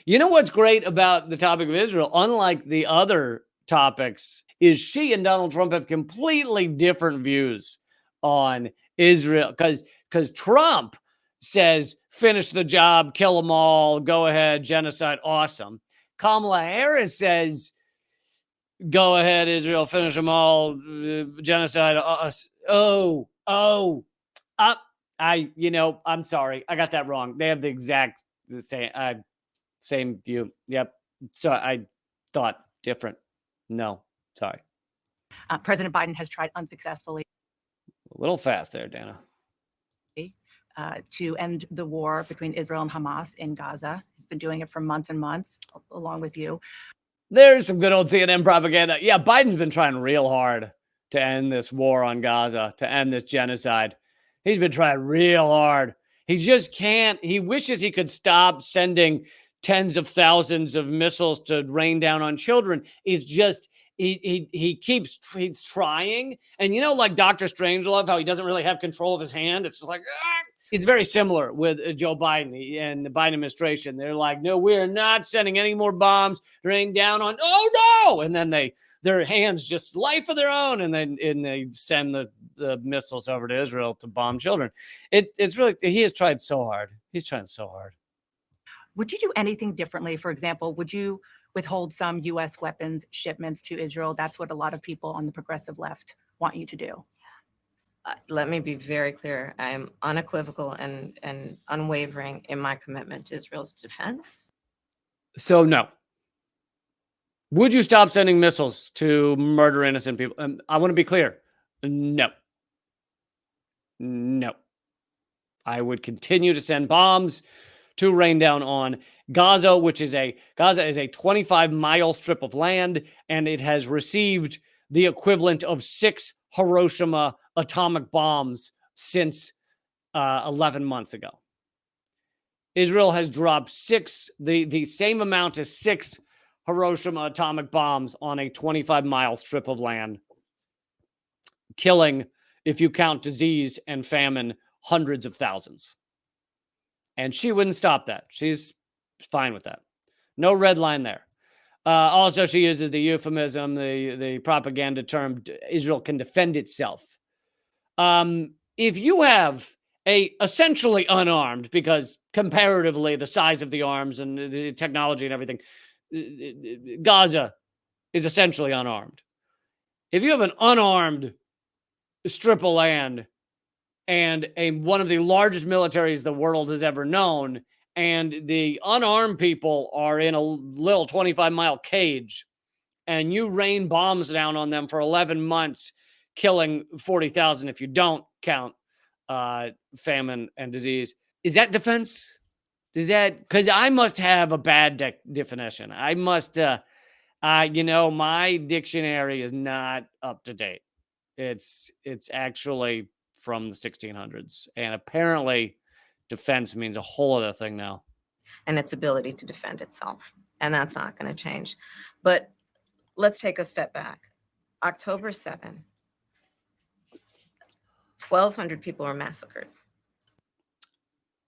You know what's great about the topic of Israel, unlike the other topics, is she and Donald Trump have completely different views on Israel. Because Trump says, finish the job, kill them all, go ahead, genocide, awesome. Kamala Harris says, go ahead, Israel, finish them all, genocide. I'm sorry. I got that wrong. They have the same view. Yep. So I thought different. No, sorry. President Biden has tried unsuccessfully A little fast there, Dana. To end the war between Israel and Hamas in Gaza. He's been doing it for months and months, along with you. There's some good old CNN propaganda. Yeah, Biden's been trying real hard to end this war on Gaza, to end this genocide. He's been trying real hard. He just can't. He wishes he could stop sending tens of thousands of missiles to rain down on children. It's just he's trying. And like Dr. Strangelove, how he doesn't really have control of his hand. It's just like, It's very similar with Joe Biden and the Biden administration. They're like, no, we're not sending any more bombs to rain down on. Oh no! And then their hands just life of their own, and they send the missiles over to Israel to bomb children. It's really, he has tried so hard. He's trying so hard. Would you do anything differently? For example, would you withhold some U.S. weapons shipments to Israel? That's what a lot of people on the progressive left want you to do. Let me be very clear. I am unequivocal and unwavering in my commitment to Israel's defense. So no. Would you stop sending missiles to murder innocent people? I want to be clear. No. No. I would continue to send bombs to rain down on Gaza, Gaza is a 25-mile strip of land, and it has received the equivalent of 6 Hiroshima atomic bombs since 11 months ago. Israel has dropped the same amount as 6 Hiroshima atomic bombs on a 25-mile strip of land, killing, if you count disease and famine, hundreds of thousands. And she wouldn't stop that. She's fine with that. No red line there. Also, she uses the euphemism, the propaganda term, Israel can defend itself. If you have essentially unarmed, because comparatively the size of the arms and the technology and everything, Gaza is essentially unarmed. If you have an unarmed strip of land and one of the largest militaries the world has ever known, and the unarmed people are in a little 25-mile cage, and you rain bombs down on them for 11 months, killing 40,000 if you don't count famine and disease. Is that defense? Is that, because I must have a bad definition. I must, my dictionary is not up to date. It's actually from the 1600s. And apparently defense means a whole other thing now. And its ability to defend itself. And that's not going to change. But let's take a step back. October 7, 1,200 people were massacred.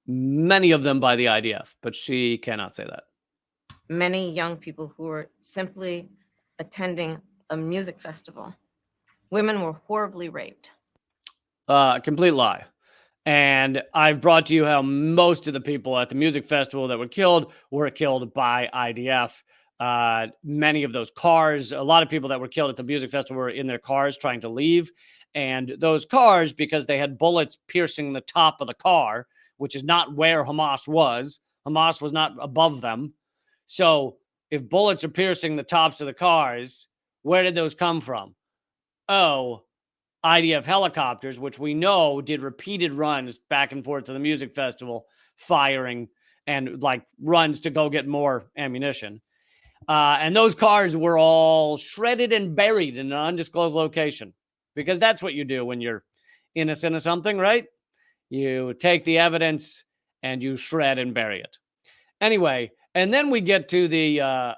Many of them by the IDF, but she cannot say that. Many young people who were simply attending a music festival. Women were horribly raped. Complete lie. And I've brought to you how most of the people at the music festival that were killed by IDF. Many of those cars, a lot of people that were killed at the music festival were in their cars trying to leave. And those cars, because they had bullets piercing the top of the car, which is not where Hamas was not above them. So if bullets are piercing the tops of the cars, where did those come from? Oh, IDF helicopters, which we know did repeated runs back and forth to the music festival, firing and runs to go get more ammunition. And those cars were all shredded and buried in an undisclosed location, because that's what you do when you're innocent of something, right? You take the evidence and you shred and bury it. Anyway, and then we get to the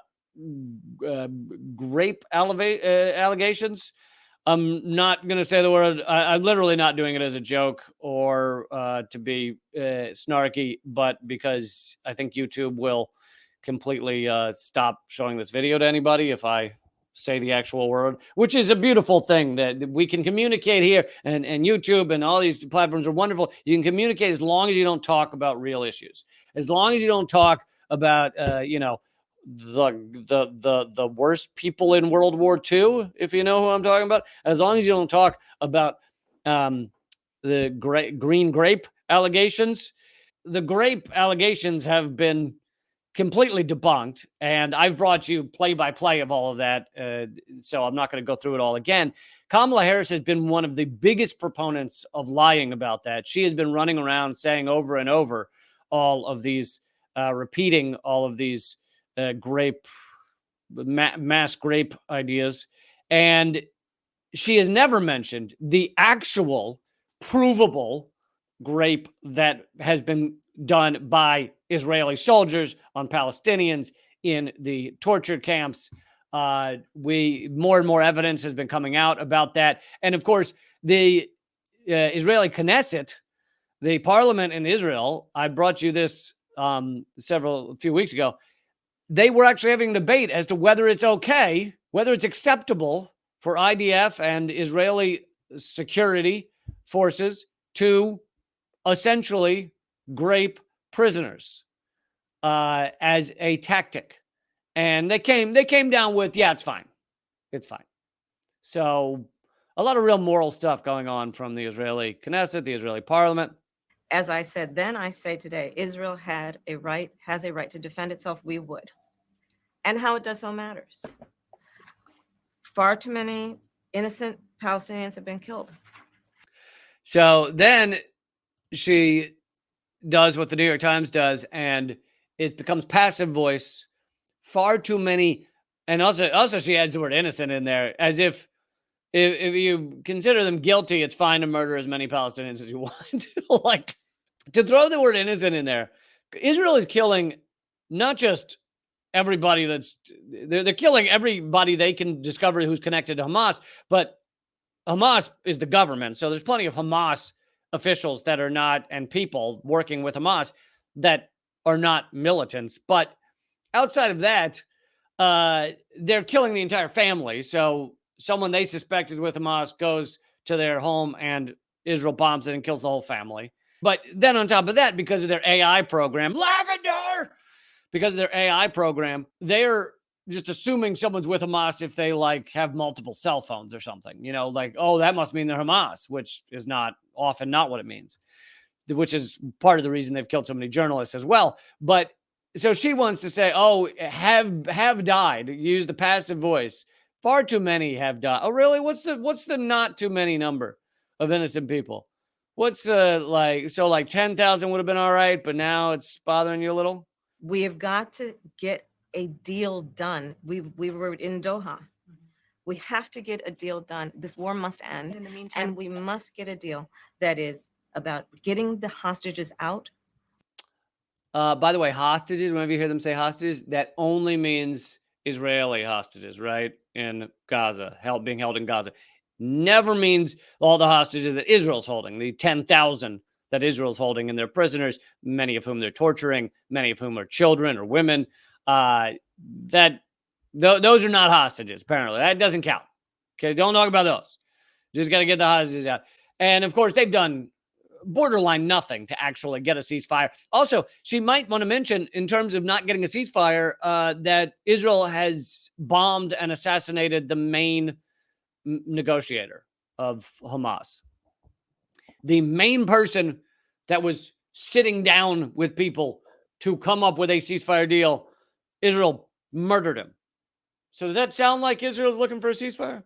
rape allegations. I'm not going to say the word. I'm literally not doing it as a joke or to be snarky, but because I think YouTube will completely stop showing this video to anybody if I say the actual word, which is a beautiful thing that we can communicate here, and YouTube and all these platforms are wonderful. You can communicate as long as you don't talk about real issues, as long as you don't talk about, the worst people in World War II, if you know who I'm talking about, as long as you don't talk about the green grape allegations. The grape allegations have been completely debunked, and I've brought you play-by-play of all of that, so I'm not going to go through it all again. Kamala Harris has been one of the biggest proponents of lying about that. She has been running around saying over and over all of these, repeating all of these mass grape ideas, and she has never mentioned the actual provable grape that has been done by Israeli soldiers on Palestinians in the torture camps. More and more evidence has been coming out about that. And of course, the Israeli Knesset, the parliament in Israel, I brought you this a few weeks ago. They were actually having a debate as to whether it's okay, whether it's acceptable for IDF and Israeli security forces to essentially grape prisoners as a tactic. And they came down with, yeah, it's fine. It's fine. So a lot of real moral stuff going on from the Israeli Knesset, the Israeli parliament. As I said then, I say today, Israel has a right to defend itself. We would. And how it does so matters. Far too many innocent Palestinians have been killed. So then she does what the New York Times does, and it becomes passive voice. Far too many, and also she adds the word innocent in there, as if you consider them guilty, it's fine to murder as many Palestinians as you want. Like, to throw the word innocent in there, Israel is killing not just everybody they're killing everybody they can discover who's connected to Hamas, but Hamas is the government. So there's plenty of Hamas officials that are not, and people working with Hamas that are not militants. But outside of that, they're killing the entire family. So someone they suspect is with Hamas goes to their home and Israel bombs it and kills the whole family. But then on top of that, because of their AI program, Lavender, because of their AI program, they're just assuming someone's with Hamas if they have multiple cell phones or something, oh, that must mean they're Hamas, which is often not what it means, which is part of the reason they've killed so many journalists as well. But so she wants to say, oh, have died, use the passive voice. Far too many have died. Oh, really? What's the not too many number of innocent people? What's 10,000 would have been all right, but now it's bothering you a little? We have got to get a deal done. We were in Doha. We have to get a deal done. This war must end. In the meantime, and we must get a deal that is about getting the hostages out. By the way, hostages, whenever you hear them say hostages, that only means Israeli hostages, right? In Gaza, being held in Gaza. Never means all the hostages that Israel's holding, the 10,000 that Israel's holding, and their prisoners, many of whom they're torturing, many of whom are children or women. Those are not hostages, apparently. That doesn't count. Okay, don't talk about those. Just got to get the hostages out. And of course, they've done borderline nothing to actually get a ceasefire. Also, she might want to mention, in terms of not getting a ceasefire, that Israel has bombed and assassinated the main negotiator of Hamas. The main person that was sitting down with people to come up with a ceasefire deal, Israel murdered him. So does that sound like Israel's looking for a ceasefire?